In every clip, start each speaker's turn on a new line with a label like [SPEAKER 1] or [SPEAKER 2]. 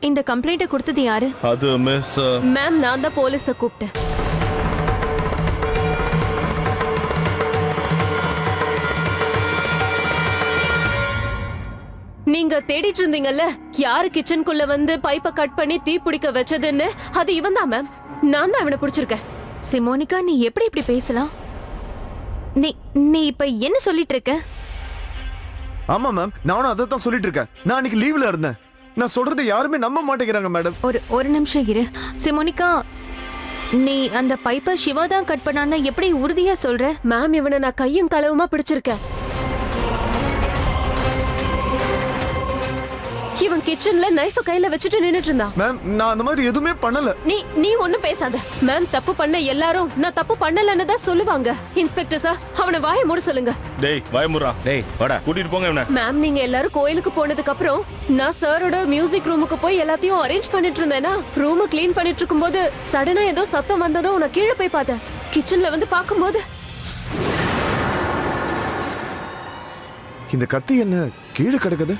[SPEAKER 1] இந்த கம்ப்ளைண்ட்டை கொடுத்தது யாரு?
[SPEAKER 2] அது மிஸ்
[SPEAKER 3] மேம், நான் தான் போலீஸை கூப்பிட்டேன். நீங்க தேடிட்டு இருந்தீங்கல்ல யாரு கிச்சனுக்குள்ள வந்து பைப்பை கட் பண்ணி தீ பிடிக்க வச்சதுன்னு, அது இவன் தான் மேம். நான் தான் அவனை பிடிச்சிருக்கேன்.
[SPEAKER 1] சிமோனிகா, நீ எப்படி இப்படி பேசலாம்? நீ நீ இப்ப என்ன சொல்லிட்டு இருக்க?
[SPEAKER 4] ஆமா மேம், நானும் அதை தான் சொல்லிட்டு இருக்கேன். நான் அன்னைக்கு லீவ்ல இருந்தேன். நான் சொல்றதை யாருமே நம்ப மாட்டேங்கிறாங்க மேடம்.
[SPEAKER 1] ஒரு நிமிஷம் இரு. சிமோனிகா, நீ அந்த பைப்பை சிவா தான் கட் பண்ணான்னு எப்படி உறுதியா சொல்ற?
[SPEAKER 3] மேம், இவனை நான் கையும் களவுமா பிடிச்சிருக்கேன். இவன் கிச்சன்ல நைஃப கையில வச்சுட்டு நின்னுட்டு இருந்தான்.
[SPEAKER 4] மேம், நான் அந்த மாதிரி எதுவுமே பண்ணல.
[SPEAKER 3] நீ ஒண்ணும் பேசாத மேம். தப்பு பண்ண எல்லாரும் நான் தப்பு பண்ணலன்னு தான் சொல்லுவாங்க. இன்ஸ்பெக்டர் சார், அவனை வாயை மூட சொல்லுங்க.
[SPEAKER 2] டேய் வாயமுறா.
[SPEAKER 5] டேய் வாடா.
[SPEAKER 2] கூட்டிட்டு போங்க இவனை.
[SPEAKER 3] மேம், நீங்க எல்லாரும் கோயிலுக்கு போனதுக்கு அப்புறம் நான் சாரோட மியூசிக் ரூமுக்கு போய் எல்லாத்தையும் அரேஞ்ச் பண்ணிட்டு இருந்தேனா, ரூம கிளீன் பண்ணிட்டு இருக்கும்போது சடனா ஏதோ சத்தம் வந்ததும் நான் கீழே போய் பார்த்தேன். கிச்சன்ல வந்து பாக்கும்போது
[SPEAKER 4] இந்த கத்தி என்ன கீழே கிடக்குது?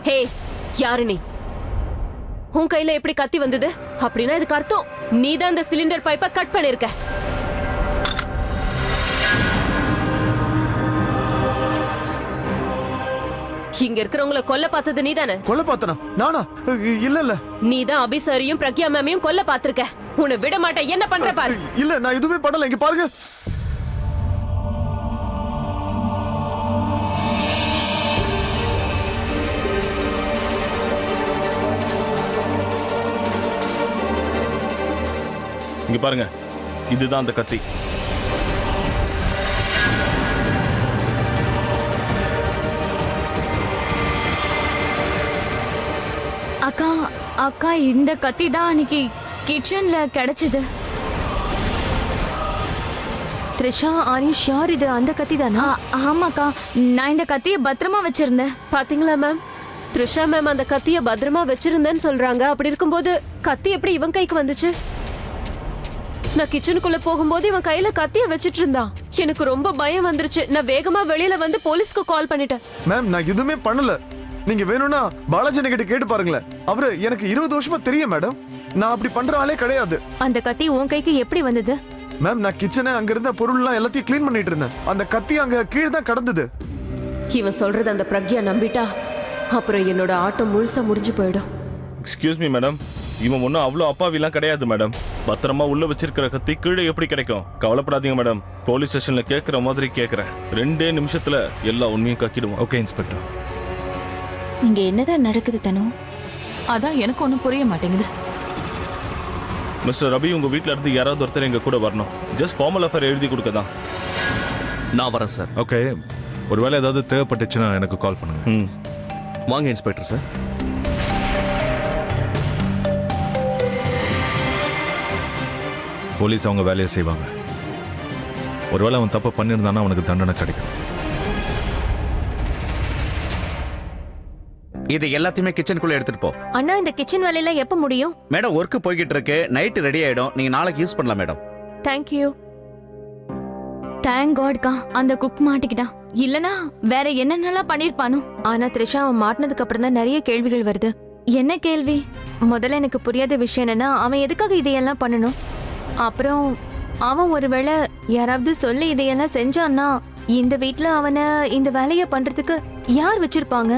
[SPEAKER 3] ஹே, யாரு நீ? உன் கையில எப்படி கத்தி வந்தது? அப்படின்னா இதுக்கு அர்த்தம் நீதான் அந்த சிலிண்டர் பைப்பை கட் பண்ணிருக்க. இங்க இருக்கிறவங்கள கொல்ல பார்த்தது நீதானே?
[SPEAKER 4] கொல்ல பார்த்தனா? நானா? இல்ல.
[SPEAKER 3] நீதான் அபிசாரியும் பிரக்யா மேமையும் கொல்ல பாத்திருக்க. உன்னை விட மாட்டேன். என்ன பண்ற பாரு.
[SPEAKER 4] இல்ல, நான் எதுவுமே பண்ணல. இங்க பாருங்க.
[SPEAKER 2] இங்க பாருங்க, இதுதான் அந்த கத்தி.
[SPEAKER 6] அக்கா அக்கா, இந்த கத்தி தான் அன்னைக்கு கிச்சன்ல கிடைச்சது.
[SPEAKER 1] த்ரிஷா, ஆர் யூ ஷூர் இது அந்த கத்தி தானா?
[SPEAKER 6] ஆமாக்கா, நான் இந்த கத்தியை பத்திரமா வச்சிருந்தேன்.
[SPEAKER 3] பாத்தீங்களா மேம், த்ரிஷா மேம் அந்த கத்திய பத்திரமா வச்சிருந்தேன்னு சொல்றாங்க. அப்படி இருக்கும்போது கத்தி எப்படி இவன் கைக்கு வந்துச்சு? நான் கிச்சனுக்குள்ள போகும்போது இவன் கையில கத்திய வச்சிட்டு இருந்தான். எனக்கு ரொம்ப பயம் வந்துருச்சு. நான் வேகமா வெளியில வந்து போலீஸ்க்கு கால் பண்ணிட்டேன்.
[SPEAKER 4] மேம், நான் எதுவுமே பண்ணல. நீங்க வேணும்னா பாலாஜி கிட்ட கேட்டு பாருங்களேன். அவரு எனக்கு 20 வருஷமா தெரியும் மேடம். நான் அப்படி பண்ற ஆளே கிடையாது.
[SPEAKER 1] அந்த கத்தி உன் கைக்கு எப்படி வந்தது?
[SPEAKER 4] மேம், நான் கிச்சனை அங்க இருந்த பொருள்லாம் எல்லாத்தையும் க்ளீன் பண்ணிட்டு இருந்தேன். அந்த கத்தி அங்க கீழே தான் கடந்தது.
[SPEAKER 3] இவன் சொல்றது அந்த பிரக்யா நம்பிட்டா அப்புறம் என்னோட ஆட்டம் முழுசா முடிஞ்சு போயிடும்.
[SPEAKER 2] எக்ஸ்கியூஸ் மீ மேடம், இவன் ஒன்றும் அவ்வளோ அப்பாவிலாம் கிடையாது மேடம். பத்திரமா உள்ள வச்சிருக்கிற கத்தி கீழே எப்படி கிடைக்கும்? கவலைப்படாதீங்க மேடம். போலீஸ் ஸ்டேஷன்ல கேட்குற மாதிரி கேட்குறேன். 2 நிமிஷத்துல எல்லா உண்மையும் கக்கிடுவோம்.
[SPEAKER 5] Okay inspector.
[SPEAKER 7] இங்க என்னதான் நடக்குது தனு?
[SPEAKER 8] அதான் எனக்கு ஒண்ணும் புரிய மாட்டேங்குது.
[SPEAKER 2] மிஸ்டர் ரவி, உங்க வீட்ல இருந்து யாராவது ஒருத்தர் எங்க கூட வரணும். ஜஸ்ட் ஃபார்மல் அஃபேர் எழுதி கொடுக்க தான்.
[SPEAKER 5] நான் வரேன் சார்.
[SPEAKER 9] ஓகே, ஒருவேளை ஏதாவது தேவைப்பட்டுச்சுன்னா எனக்கு கால் பண்ணுங்க.
[SPEAKER 5] வாங்க இன்ஸ்பெக்டர் சார்.
[SPEAKER 9] போலீஸ் அவங்க வேலையை செய்வாங்க. ஒருவேளை அவன் தப்பு பண்ணியிருந்தானா அவனுக்கு தண்டனை கிடைக்கும்.
[SPEAKER 5] இது எல்லாத்தையுமே கிச்சனுக்குள்ள எடுத்துட்டு போ.
[SPEAKER 1] அண்ணா, இந்த கிச்சன் வேலையெல்லாம் எப்ப முடியும்?
[SPEAKER 5] மேடம், ஒர்க் போய்கிட்டு இருக்கு. நைட் ரெடி ஆயிடும். நீங்க நாளைக்கு யூஸ் பண்ணலாம் மேடம்.
[SPEAKER 1] தேங்க்யூ.
[SPEAKER 6] தேங்க் காட்க்கா, அந்த குக் மாட்டிக்கிட்டான். இல்லனா வேற என்னென்னலாம் பண்ணிருப்பானோ.
[SPEAKER 1] ஆனா த்ரிஷா, அவன் மாட்டினதுக்கு அப்புறம் தான் நிறைய கேள்விகள் வருது.
[SPEAKER 6] என்ன கேள்வி?
[SPEAKER 1] முதல்ல எனக்கு புரியாத விஷயம் என்னன்னா, அவன் எதுக்காக இதையெல்லாம் பண்ணணும்? அப்புறம் அவன் ஒருவேளை யாராவது சொல்லி இதையெல்லாம் செஞ்சான்னா இந்த வீட்ல அவனை இந்த வேலையை பண்றதுக்கு யார் வச்சிருப்பாங்க?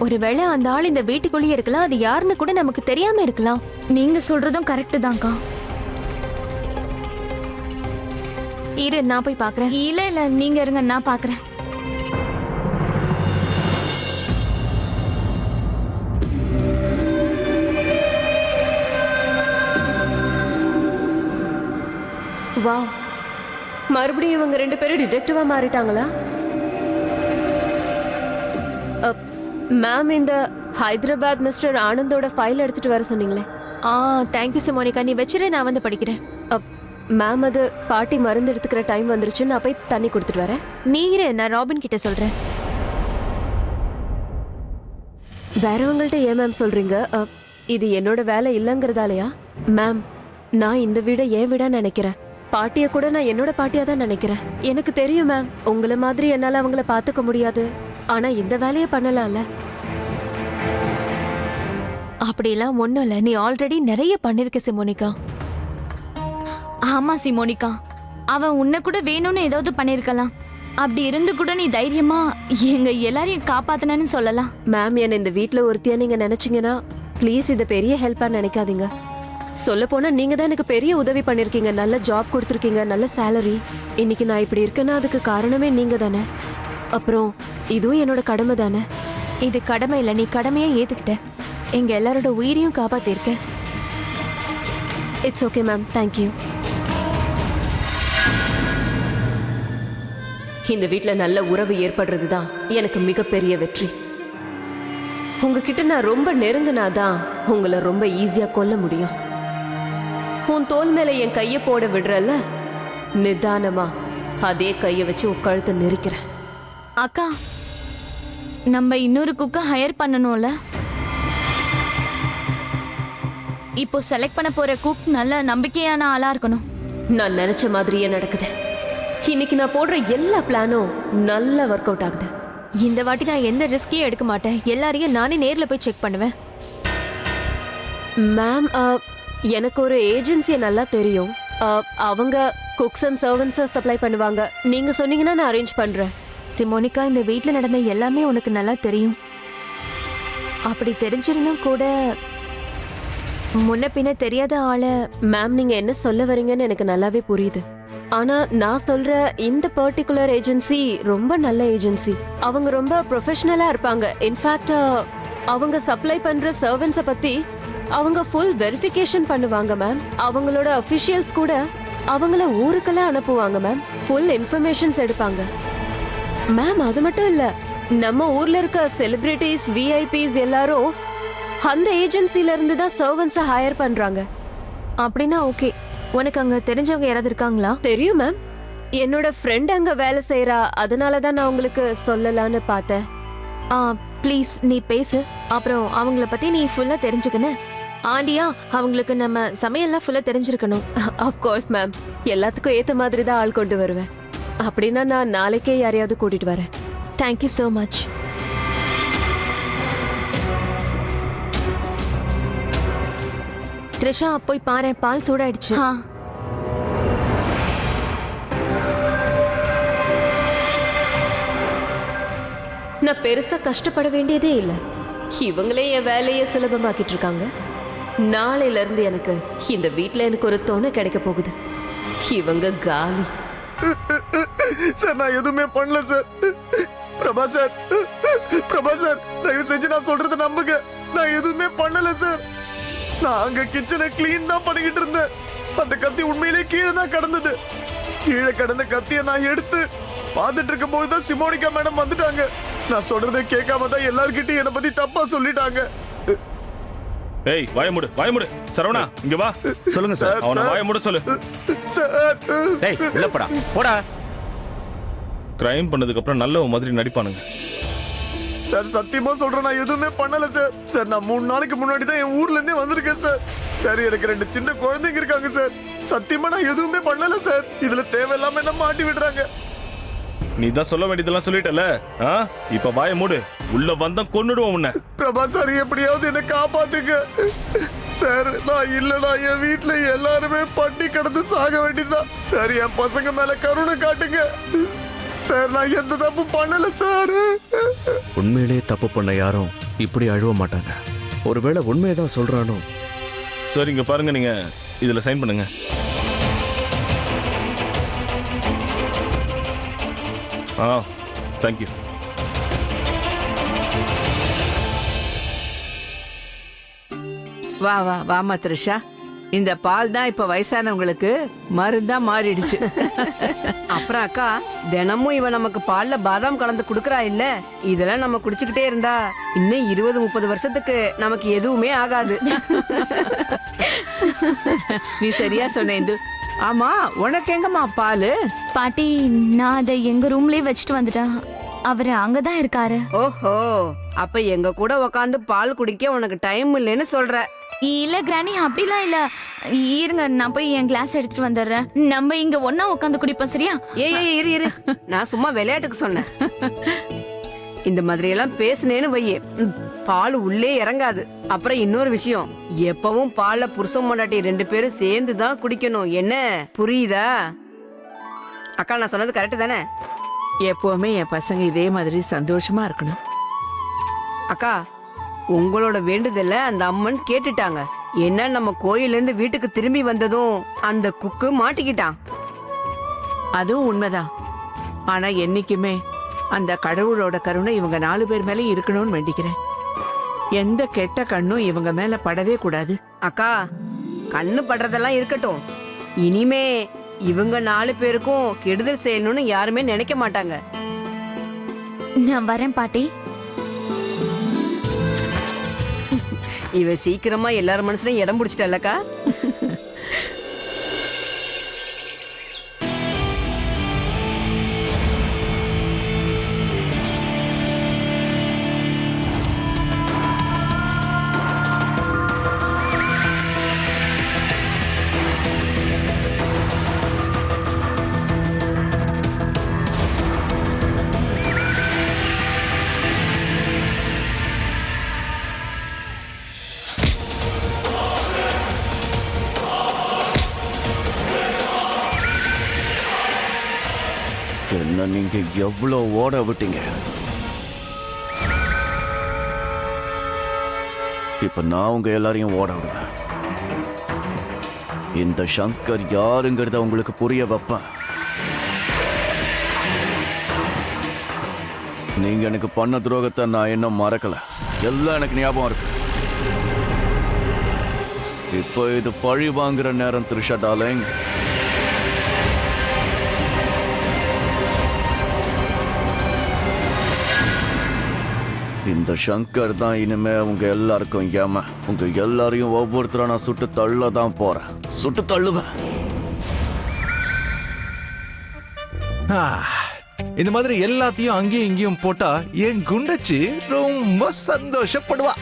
[SPEAKER 1] ஒருவேளை அந்த ஆள் இந்த வீட்டுக்குள்ளேயே இருக்கலாம். அது யாருன்னு கூட நமக்கு தெரியாம இருக்கலாம்.
[SPEAKER 6] நீங்க சொல்றதும் கரெக்ட் தான்க்கா.
[SPEAKER 1] இரு, நான் போய் பாக்குறேன்.
[SPEAKER 6] இல்ல நீங்க இருங்க, நான் பாக்குறேன்.
[SPEAKER 3] வா, மறுபடியும் இவங்க 2 பேரும் டிடெக்டிவா மாறிட்டாங்களா? மேம், இந்த ஹைதராபாத் மிஸ்டர் ஆனந்தோட ஃபைல் எடுத்துட்டு வர சொன்னீங்களே.
[SPEAKER 1] தேங்க்யூ சிமோனிகா. நீ வச்சிரு, நான் வந்து படிக்கிறேன்.
[SPEAKER 3] மேம், அது பாட்டி மருந்து எடுத்துக்கிற டைம் வந்துருச்சு. நான் போய் தண்ணி கொடுத்துட்டு வரேன்.
[SPEAKER 1] நீ இரு, நான் ராபின் கிட்ட சொல்றேன்.
[SPEAKER 3] வேறவங்கள்ட்ட ஏன் மேம் சொல்றீங்க? இது என்னோட வேலை இல்லைங்கிறதாலயா? மேம், நான் இந்த வீடை என் வீடா நினைக்கிறேன். பாட்டிய கூட நான் என்னோட பாட்டியா தான் நினைக்கிறேன். எனக்கு தெரியும் மேம், உங்களை மாதிரி என்னால அவங்கள பாத்துக்க முடியாது. ஆனா இந்த வேலையை பண்ணலாம்ல.
[SPEAKER 1] அப்படிலாம் ஒண்ணும் இல்ல, நீ ஆல்ரெடி நிறைய பண்ணிருக்க சிமோனிகா.
[SPEAKER 6] ஆமா சிமோனிகா, அவன் உன்னை கூட வேணும்னு ஏதாவது பண்ணிருக்கலாம். அப்படி இருந்து கூட நீ தைரியமா எங்க எல்லாரையும் காப்பாத்தினன்னு சொல்லலாம்.
[SPEAKER 3] மேம், என்ன இந்த வீட்ல ஒருத்தியா நீங்க நினைச்சீங்கன்னா ப்ளீஸ் இதை பெரிய ஹெல்ப்பா நினைக்காதீங்க. சொல்ல போனா நீங்க தான் எனக்கு பெரிய உதவி பண்ணிருக்கீங்க. நல்ல ஜாப் கொடுத்துருக்கீங்க, நல்ல சேலரி. இன்னைக்கு நான் இப்படி இருக்கேன்னா அதுக்கு காரணமே நீங்க தானே. அப்புறம் இதுவும் என்னோட கடமை தானே.
[SPEAKER 1] இது கடமை இல்ல, நீ கடமையை ஏத்துக்கிட்ட. எங்க எல்லாரோட உயிரையும் காப்பாத்திருக்க.
[SPEAKER 3] It's okay ma'am, thank you. இந்த வீட்ல நல்ல உறவு ஏற்படுறது தான் எனக்கு மிகப்பெரிய வெற்றி. உங்ககிட்ட நான் ரொம்ப நெருங்கினாதான் உங்களை ரொம்ப ஈஸியா கொல்ல முடியும். உன் தோல் மேல என் கைய போட விடுறல, நிதானமா அதே கைய வச்சு உன் கழுத்தை நெரிக்கிறேன்.
[SPEAKER 6] அக்கா, நம்ம இன்னொரு குக்க ஹையர் பண்ணணும்ல. இப்போ செலக்ட் பண்ண போற குக் நல்ல நம்பிக்கையான ஆளா இருக்கணும்.
[SPEAKER 3] நான் நினைச்ச மாதிரியே நடக்குது. இன்னைக்கு நான் போடுற எல்லா பிளானும் நல்லா ஒர்க் அவுட் ஆகுது.
[SPEAKER 1] இந்த வாட்டி நான் எந்த ரிஸ்கையும் எடுக்க மாட்டேன். எல்லாரையும் நானே நேர்ல போய் செக் பண்ணுவேன்.
[SPEAKER 3] மேம், எனக்கு ஒரு ஏஜென்சியை நல்லா தெரியும். அவங்க குக்ஸ் அண்ட் சர்வன்ஸ் சப்ளை பண்ணுவாங்க. நீங்க சொன்னீங்கன்னா நான் அரேஞ்ச் பண்றேன்.
[SPEAKER 1] சிமோனிகா, இந்த வீட்ல நடந்த எல்லாமே உனக்கு நல்லா தெரியும். அப்படி தெரிஞ்சிருந்தும் கூட முன்ன பின்ன தெரியாத ஆள.
[SPEAKER 3] மேம், நீங்க என்ன சொல்ல வரீங்கன்னு எனக்கு நல்லாவே புரியுது. ஆனா நான் சொல்ற இந்த பர்டிகுலர் ஏஜென்சி ரொம்ப நல்ல ஏஜென்சி. அவங்க ரொம்ப ப்ரொஃபஷனலா இருப்பாங்க. இன்ஃபேக்ட் அவங்க சப்ளை பண்ற சர்வன்ஸை பத்தி அவங்க ஃபுல் வெரிஃபிகேஷன் பண்ணுவாங்க மேம். அவங்களோட அஃபிஷியல்ஸ் கூட அவங்கள ஊருக்கெல்லாம் அனுப்புவாங்க மேம். ஃபுல் இன்ஃபர்மேஷன்ஸ் எடுப்பாங்க மேம். அது மட்டும் இல்ல, நம்ம ஊர்ல இருக்க செலிபிரிட்டிஸ், விஐபிஸ் எல்லாரும் அந்த ஏஜென்சில இருந்து தான் சர்வன்ஸை ஹையர் பண்றாங்க.
[SPEAKER 1] அப்படின்னா ஓகே. உனக்கு அங்க தெரிஞ்சவங்க யாராவது இருக்காங்களா?
[SPEAKER 3] தெரியும் மேம். என்னோட ஃப்ரெண்ட் அங்க வேலை செய்யறா. அதனால தான் நான் உங்களுக்கு சொல்லலான்னு பார்த்தேன்.
[SPEAKER 1] ப்ளீஸ் நீ பேசு. அப்புறம் அவங்கள பத்தி நீ ஃபுல்லா தெரிஞ்சுக்கணும். ஆண்டியா, அவங்களுக்கு நம்ம சமையல்லாம் ஃபுல்லா தெரிஞ்சிருக்கணும்.
[SPEAKER 3] Of course ma'am. எல்லாத்துக்கும் ஏத்த மாதிரி தான் ஆள் கொண்டு வருவேன். அப்படின்னா நான் நாளைக்கே யாரையாவது கூட்டிட்டு வரேன்.
[SPEAKER 1] Thank you so much. த்ரிஷா, போய் பாரு, பால் சூடாயிடுச்சு.
[SPEAKER 6] ஆ,
[SPEAKER 3] நான் பெருசா கஷ்டப்பட வேண்டியதே இல்லை. இவங்களே என் வேலையை சுலபமாக்கிட்டு இருக்காங்க. நாளையில இருந்து எனக்கு இந்த வீட்ல எனக்கு ஒரு துணை கிடைக்க போகுது. இவங்க காலி.
[SPEAKER 4] சார், நான் எதுவுமே பண்ணல sir. Prabha sir, Prabha sir, தயவு செஞ்சு நான் சொல்றதை நம்புங்க. நான் எதுவுமே பண்ணல சார். நான் அங்க கிச்சனை கிளீன் தான் பண்ணிக்கிட்டு இருந்தேன். அந்த கத்தி உண்மையிலேயே கீழே தான் கடந்தது. கீழே கடந்த கத்தியை நான் எடுத்து பார்த்துட்டு இருக்கும் போதுதான் சிமோனிகா மேடம் வந்துட்டாங்க. நான் சொல்றதை கேட்காம தான் எல்லார்கிட்டயும் என்னை பத்தி தப்பா சொல்லிட்டாங்க.
[SPEAKER 2] ஏய், வாய மூடு, வாய மூடு. சரவணா, இங்க வா.
[SPEAKER 5] சொல்லுங்க சார்.
[SPEAKER 2] அவனை வாய மூட சொல்லு.
[SPEAKER 4] சார்,
[SPEAKER 5] டேய், உள்ள போடா போடா.
[SPEAKER 2] கிரைம் பண்ணதுக்கு அப்புறம் நல்ல மாதிரி நடிப்பானுங்க.
[SPEAKER 4] சார், சத்தியமா சொல்றேன், நான் எதுவுமே பண்ணல சார். சார், நான் 3 நாளைக்கு முன்னாடி தான் என் ஊர்ல இருந்தே வந்திருக்கேன் சார். சார், எனக்கு 2 சின்ன குழந்தைங்க இருக்காங்க சார். சத்தியமா நான் எதுவுமே பண்ணல சார். இதுல தேவையில்லாம என்ன மாட்டி விடுறாங்க.
[SPEAKER 2] நீ தான் சொல்ல வேண்டியதெல்லாம் சொல்லிட்டல. இப்ப வாய மூடு. உள்ள வந்தா கொன்னுடுவோம் உன்னை.
[SPEAKER 4] பிரபா சார், எப்படியாவது என்ன காப்பாத்துங்க சார். நான் இல்லனா என் வீட்டுல எல்லாருமே பட்டி கடந்து சாக வேண்டியதுதான் சார். என் பசங்க மேல கருணை காட்டுங்க சார். நான் எந்த தப்பு பண்ணல சார்.
[SPEAKER 9] உண்மையிலேயே தப்பு பண்ண யாரும் இப்படி அழுவ மாட்டாங்க. ஒருவேளை உண்மையதான் சொல்றானோ.
[SPEAKER 2] சரி, இங்க பாருங்க, நீங்க இதுல சைன் பண்ணுங்க. தேங்க்யூ.
[SPEAKER 10] வா வா வாமா த்ரிஷா. இந்த பால் தான் இப்ப வயசானவங்களுக்கு மருந்தா மாறிடுச்சு.
[SPEAKER 11] அப்புறம் அக்கா, தினமும் இவ நமக்கு பால்ல பாதாம் கலந்து குடுக்கறா இல்ல, இதெல்லாம் நம்ம குடிச்சுக்கிட்டே இருந்தா இன்னும் 20-30 வருஷத்துக்கு நமக்கு எதுவுமே ஆகாது.
[SPEAKER 10] நீ சரியா சொன்ன இந்து. ஆமா, உனக்கு எங்கம்மா பால்?
[SPEAKER 6] பாட்டி, நான் அதை எங்க ரூம்லயே வச்சுட்டு வந்துட்டேன். அவரு அங்கதான் இருக்காரு.
[SPEAKER 11] ஓஹோ, அப்ப எங்க கூட உக்காந்து பால் குடிக்க உனக்கு டைம் இல்லைன்னு சொல்ற.
[SPEAKER 6] இல்ல கிராணி, அப்படிலாம் இல்ல. இருங்க, நான் போய் என் கிளாஸ் எடுத்துட்டு வந்துடுறேன். நம்ம இங்க ஒண்ணா உட்காந்து குடிப்போம், சரியா?
[SPEAKER 11] ஏய் இரு, நான் சும்மா விளையாட்டுக்கு சொன்னேன். இந்த மாதிரி எல்லாம் பேசுனேன்னு வையே பால் உள்ளே இறங்காது. அப்புறம் இன்னொரு விஷயம், எப்பவும் பால்ல புருஷன் பொண்டாட்டி 2 பேரும் சேர்ந்து தான் குடிக்கணும். என்ன புரியுதா? அக்கா நான் சொன்னது கரெக்ட் தானே?
[SPEAKER 10] எப்பவுமே என் பசங்க இதே மாதிரி சந்தோஷமா இருக்கணும்.
[SPEAKER 11] அக்கா உங்களோட வேண்டுதல அந்த அம்மன் கேட்டுட்டாங்க. என்ன நம்ம கோயில்ல இருந்து வீட்டுக்கு திரும்பி வந்ததும் அந்த குக்கு மாட்டிக்கிட்டான்.
[SPEAKER 10] அதுவும் உண்மைதான். ஆனா என்னைக்குமே அந்த கடவுளோட கருணை இவங்க 4 பேர் மேலே இருக்கணும்னு வேண்டிக்கிறேன். எந்த கெட்ட கண்ணும் இவங்க மேல படவே கூடாது.
[SPEAKER 11] அக்கா கண்ணு படுறதெல்லாம் இருக்கட்டும், இனிமே இவங்க 4 பேருக்கும் கெடுதல் செய்யணும்னு யாருமே நினைக்க மாட்டாங்க.
[SPEAKER 6] நான் வரேன் பாட்டி.
[SPEAKER 11] இவ சீக்கிரமா எல்லாரும் மனசுலயும் இடம் பிடிச்சிட்டல்லக்கா.
[SPEAKER 5] என்ன நீங்க எவ்வளவு ஓட விட்டீங்க? இப்ப நான் உங்க எல்லாரையும் ஓட விடுவேன். இந்த சங்கர் யாருங்கிறத உங்களுக்கு புரிய வைப்பேன். நீங்க எனக்கு பண்ண துரோகத்தை நான் இன்னும் மறக்கல. எல்லாம் எனக்கு ஞாபகம் இருக்கு. இப்போ இது பழி வாங்குற நேரம் த்ரிஷா டார்லிங். இந்த சங்கர் தான் இனிமே உங்க எல்லாருக்கும் ஏம. உங்க எல்லாரையும் ஒவ்வொருத்தரும் நான் சுட்டு தள்ள தான் போறேன். சுட்டு தள்ளுவேன்.
[SPEAKER 4] இந்த மாதிரி எல்லாத்தையும் அங்கேயும் இங்கேயும் போட்டா என் குண்டச்சி ரொம்ப சந்தோஷப்படுவா.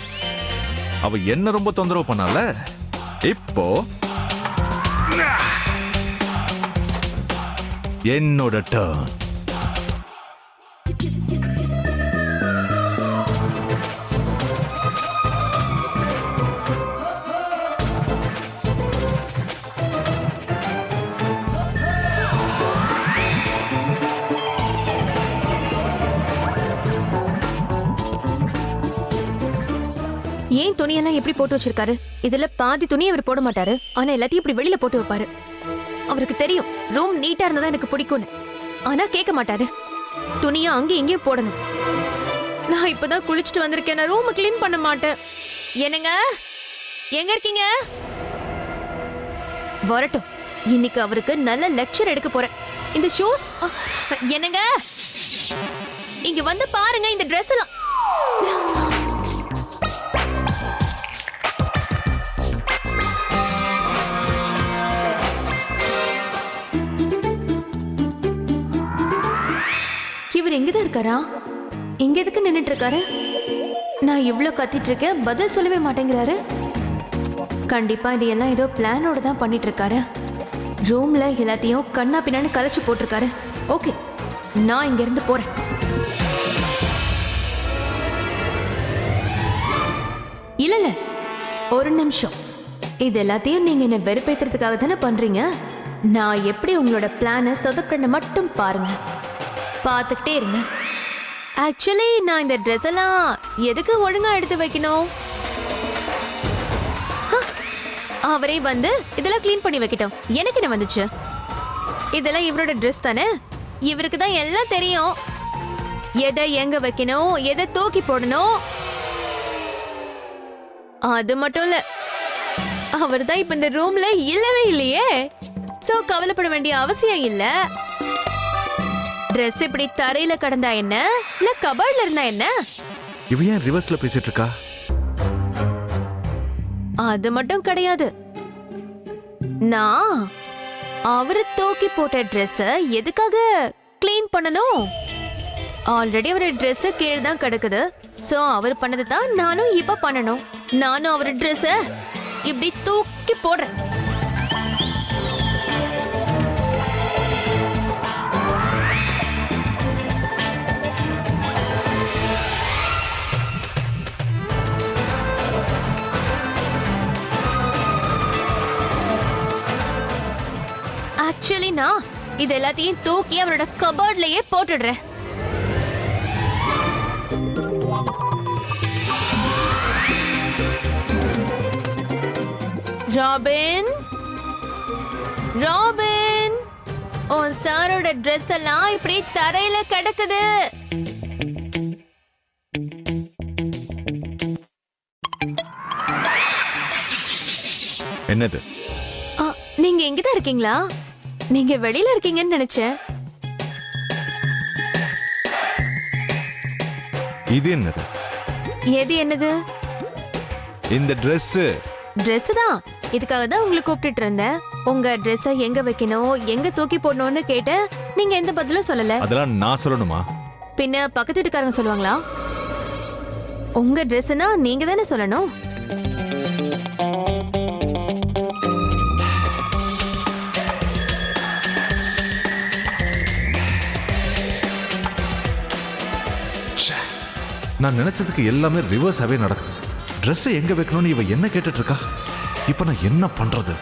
[SPEAKER 4] அவ என்ன ரொம்ப தொந்தரவு பண்ணால. இப்போ என்னோட டர்ன்.
[SPEAKER 1] ஏன் துணியெல்லாம் எப்படி போட்டு வச்சிருக்காரு? இதுல பாதி துணி அவர் போட மாட்டாரு, ஆனா எல்லாத்தையும் இப்படி வெளியில போட்டு வைப்பாரு. அவருக்கு தெரியும் ரூம் நீட்டா இருந்தா எனக்கு பிடிக்கும்னு, ஆனா கேட்க மாட்டாரு. துணியை அங்கேயும் இங்கேயும் போடணும். நான் இப்பதான் குளிச்சுட்டு வந்திருக்கேன், நான் ரூம் கிளீன் பண்ண மாட்டேன். என்னங்க எங்க இருக்கீங்க? வரட்டும், இன்னைக்கு அவருக்கு நல்ல லெக்சர் எடுக்க போறேன். இந்த ஷூஸ் என்னங்க இங்க வந்து பாருங்க. இந்த ட்ரெஸ் எல்லாம் இவர் எங்கதான் இருக்காரா? இங்க எதுக்கு நின்னுட்டு இருக்காரு? நான் இவ்ளோ கத்திட்டு இருக்கேன், பதில் சொல்லவே மாட்டேங்கிறாரு. கண்டிப்பா இதெல்லாம் ஏதோ பிளானோட தான் பண்ணிட்டு இருக்காரு. ரூம்ல எல்லாத்தையும் கண்ணா பின்னான்னு கலைச்சு போட்டிருக்காரு. ஓகே, நான் இங்க இருந்து போறேன். இல்ல இல்ல, ஒரு நிமிஷம். இது எல்லாத்தையும் நீங்க என்ன வெறுப்பேத்துறதுக்காக தானே பண்றீங்க? நான் எப்படி உங்களோட பிளானை சொதப்பண்ண மட்டும் பாருங்க, பார்த்துக்கிட்டே இருங்க. ஆக்சுவலி நான் இந்த ட்ரெஸ் எல்லாம் எதுக்கு ஒழுங்கா எடுத்து வைக்கணும்? அவரே வந்து இதெல்லாம் க்ளீன் பண்ணி வைக்கட்டும். எனக்கு என்ன வந்துச்சு? இதெல்லாம் இவரோட ட்ரெஸ் தானே, இவருக்கு தான் எல்லாம் தெரியும். எதை எங்க வைக்கணும், எதை தூக்கி போடணும். அது மட்டும் இல்ல, அவர் தான் இப்ப இந்த ரூம்ல இல்லவே இல்லையே. சோ கவலைப்பட வேண்டிய அவசியம் இல்ல. ட்ரெஸ் இப்படி தரையில கடந்தா என்ன, இல்ல கபர்ட்ல இருந்தா என்ன?
[SPEAKER 4] இவ ஏன் ரிவர்ஸ்ல பேசிட்டு இருக்கா?
[SPEAKER 1] அது மட்டும் கிடையாது. நான் அவரு தூக்கி போட்ட ட்ரெஸ் எதுக்காக க்ளீன் பண்ணணும்? ஆல்ரெடி அவரு ட்ரெஸ் கீழே தான் கிடக்குது. சோ அவர் பண்ணது தான் நானும் இப்ப பண்ணணும். நானும் அவரு ட்ரெஸ் இப்படி தூக்கி போடுறேன். நான் இது எல்லாத்தையும் தூக்கி அவரோட கபோர்ட்லயே போட்டுடுறேன். ராபின், ராபின், உன் சாரோட ட்ரெஸ் எல்லாம் இப்படி தரையில கிடக்குது.
[SPEAKER 4] என்னது?
[SPEAKER 1] நீங்க இங்கதான் இருக்கீங்களா? நீங்க வெளியில இருக்கீங்கன்னு நினைச்சேன்.
[SPEAKER 4] இது என்னது?
[SPEAKER 1] எது என்னது?
[SPEAKER 4] இந்த Dress.
[SPEAKER 1] Dress தான். இதுக்காக தான் உங்களை கூப்பிட்டுட்டு இருந்தேன். உங்க Dress-ஐ எங்க வைக்கணும், எங்க தூக்கி போடணும்னு கேட்டேன். நீங்க எந்த பதிலும் சொல்லல.
[SPEAKER 4] அதெல்லாம் நான் சொல்லணுமா?
[SPEAKER 1] பின்ன பக்கத்து வீட்டுக்காரங்க சொல்லுவாங்களா? உங்க Dress-னா நீங்க தானே சொல்லணும்.
[SPEAKER 4] நான் நினைச்சதுக்கு எல்லாமே ரிவர்ஸாவே நடக்குது. Dress எங்க வைக்கணும்னு இவ என்ன கேட்டுட்டு இருக்கா? இப்ப நான் என்ன பண்றது?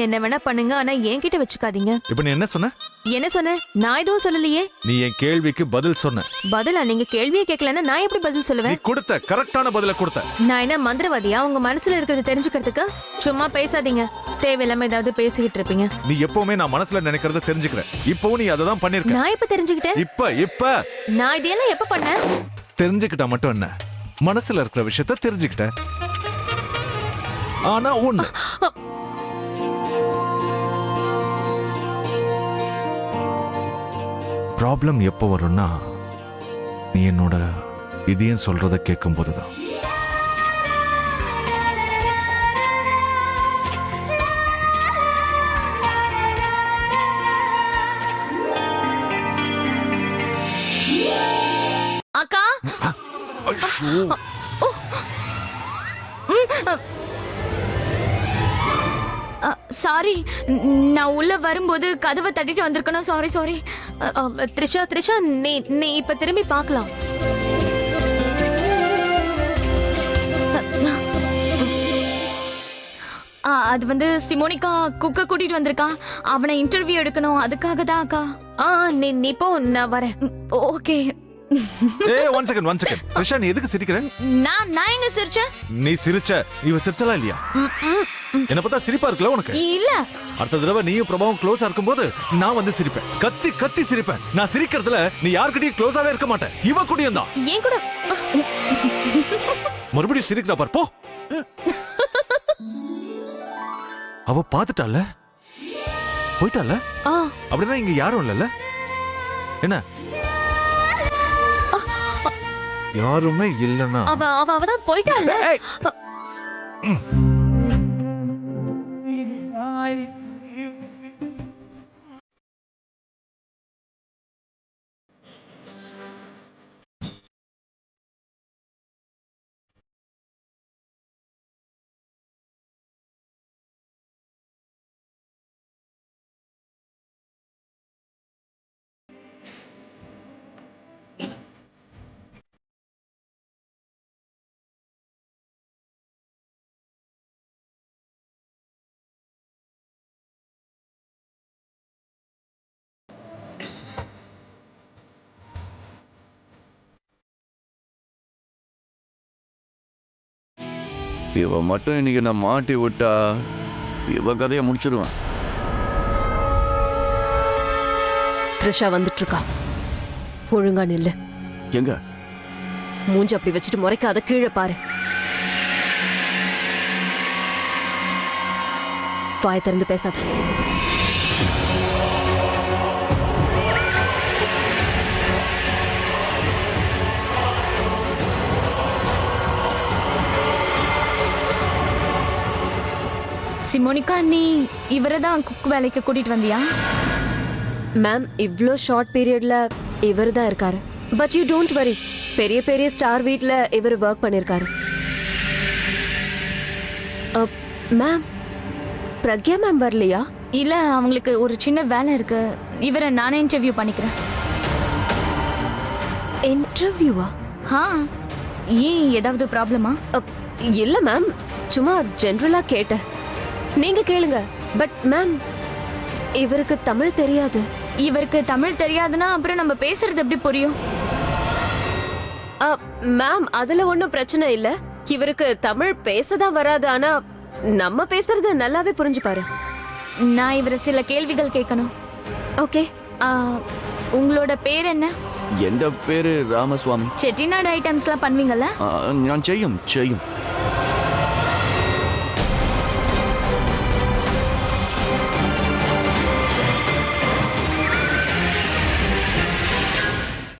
[SPEAKER 1] என்ன வேணா பண்ணுங்க, ஆனா என்கிட்ட வச்சுக்காதீங்க.
[SPEAKER 4] இப்ப நீ என்ன சொன்ன?
[SPEAKER 1] என்ன சொன்ன? நான் எதுவும் சொல்லலையே.
[SPEAKER 4] நீ என் கேள்விக்கு பதில் சொன்ன.
[SPEAKER 1] பதிலா? நீங்க கேள்வியே கேட்கலன்னா நான் எப்படி பதில்
[SPEAKER 4] நீ
[SPEAKER 1] சொல்லுவேன்?
[SPEAKER 4] கொடுத்த கரெக்டான பதில கொடுத்த.
[SPEAKER 1] நான் என்ன மந்திரவாதியா உங்க மனசுல இருக்கிறது தெரிஞ்சுக்கிறதுக்கு? சும்மா பேசாதீங்க. தேவையில்லாம ஏதாவது பேசிக்கிட்டு இருப்பீங்க.
[SPEAKER 4] நீ எப்பவுமே நான் மனசுல நினைக்கிறத தெரிஞ்சுக்கிற. இப்பவும் நீ அதை தான் பண்ணிருக்க.
[SPEAKER 1] நான் எப்ப தெரிஞ்சுக்கிட்டேன்?
[SPEAKER 4] இப்ப
[SPEAKER 1] நான் இதெல்லாம் எப்ப பண்ணேன்?
[SPEAKER 4] தெரிஞ்சுக்கிட்டா மட்டும் என்ன, மனசுல இருக்கிற விஷயத்த தெரிஞ்சுக்கிட்ட. ஆனா ஒண்ணு, ப்ராப்ளம் எப்போ வரும்னா நீ என்னோட இதயம் சொல்றத கேட்கும் போதுதான்.
[SPEAKER 6] அக்கா, சாரி, நான் உள்ள வரும்போது கதவை தட்டிட்டு வந்திருக்கணும். Sorry sorry.
[SPEAKER 1] த்ரிஷா, த்ரிஷா, நீ இப்ப திரும்பி பார்க்கலாம்.
[SPEAKER 6] அது வந்து சிமோனிகா குக்க கூட்டிட்டு வந்திருக்கா. அவனை இன்டர்வியூ எடுக்கணும், அதுக்காக தான் அக்கா.
[SPEAKER 1] நீ போ, நான் வரேன்.
[SPEAKER 6] ஓகே.
[SPEAKER 4] ஏய், ஒன் செகண்ட். த்ரிஷா, நீ எதுக்கு சிரிக்கிற?
[SPEAKER 6] நான் எங்க சிரிச்சேன்?
[SPEAKER 4] நீ சிரிச்ச. இவ சிரிச்சலா இல்லையா? என்ன பார்த்தா சிரிப்பா இருக்குல்ல உனக்கு?
[SPEAKER 6] இல்ல.
[SPEAKER 4] அடுத்த தடவை நீயும் பிரபாவும் க்ளோஸா இருக்கும்போது நான் வந்து சிரிப்பேன். கத்தி சிரிப்பேன். நான் சிரிக்கிறதுல நீ யார்கிட்டயும் க்ளோஸாவே இருக்க மாட்டேன். இவ கூடயும் தான்.
[SPEAKER 1] ஏன் கூட?
[SPEAKER 4] மறுபடியும் சிரிக்கிறா பார், போ. அவ பாத்துட்டால, போயிட்டால. அப்படின்னா இங்க யாரும் இல்லல்ல? என்ன யாருமே இல்லன்னா
[SPEAKER 1] அவதான் போயிட்டால.
[SPEAKER 5] இவ மட்டும் இன்னைக்கு நான் மாட்டி விட்டா இவ கதையை முடிச்சிடுவேன்.
[SPEAKER 3] த்ரிஷா வந்துட்டு இருக்கா. ஒழுங்கா நில்லு.
[SPEAKER 5] எங்க?
[SPEAKER 3] மூஞ்சி அப்படி வச்சுட்டு முறைக்காத, கீழே பாரு. வாய் திறந்து பேசாத.
[SPEAKER 6] சிமோனிகா, நீ இவரை தான் குக் வேலைக்கு கூட்டிட்டு வந்தியா?
[SPEAKER 3] மேம், இவ்ளோ ஷார்ட் பீரியட்ல இவர் தான் இருக்காரு. பட் யூ டோன்ட் வரி, பெரிய பெரிய ஸ்டார் வீட்ல இவர் ஒர்க் பண்ணிருக்காரு. மேம், பிரக்யா மேம் வரலையா?
[SPEAKER 6] இல்ல, அவங்களுக்கு ஒரு சின்ன வேலை இருக்கு. இவரை நானே இன்டர்வியூ பண்ணிக்கிறேன்.
[SPEAKER 3] இன்டர்வியூவா?
[SPEAKER 6] ஏன், ஏதாவது ப்ராப்ளமா?
[SPEAKER 3] இல்ல மேம், சும்மா ஜென்ரலா கேட்டேன். நீங்க கேளுங்க. பட் மேம், இவருக்கு தமிழ் தெரியாது.
[SPEAKER 6] இவருக்கு தமிழ் தெரியாதுன்னா அப்புறம் நம்ம பேசுறது எப்படி புரியும்?
[SPEAKER 3] மேம், அதுல ஒண்ணும் பிரச்சனை இல்ல. இவருக்கு தமிழ் பேசதான் வராது, ஆனா நம்ம பேசுறது நல்லாவே புரிஞ்சுப்பாரு.
[SPEAKER 6] நான் இவரை சில கேள்விகள் கேட்கணும்.
[SPEAKER 3] ஓகே.
[SPEAKER 6] உங்களோட பேர் என்ன?
[SPEAKER 5] எந்த பேரு ராமசுவாமி.
[SPEAKER 6] செட்டிநாடு ஐட்டம்ஸ்லாம் பண்ணுவீங்கல்ல?
[SPEAKER 5] நான் செய்யும்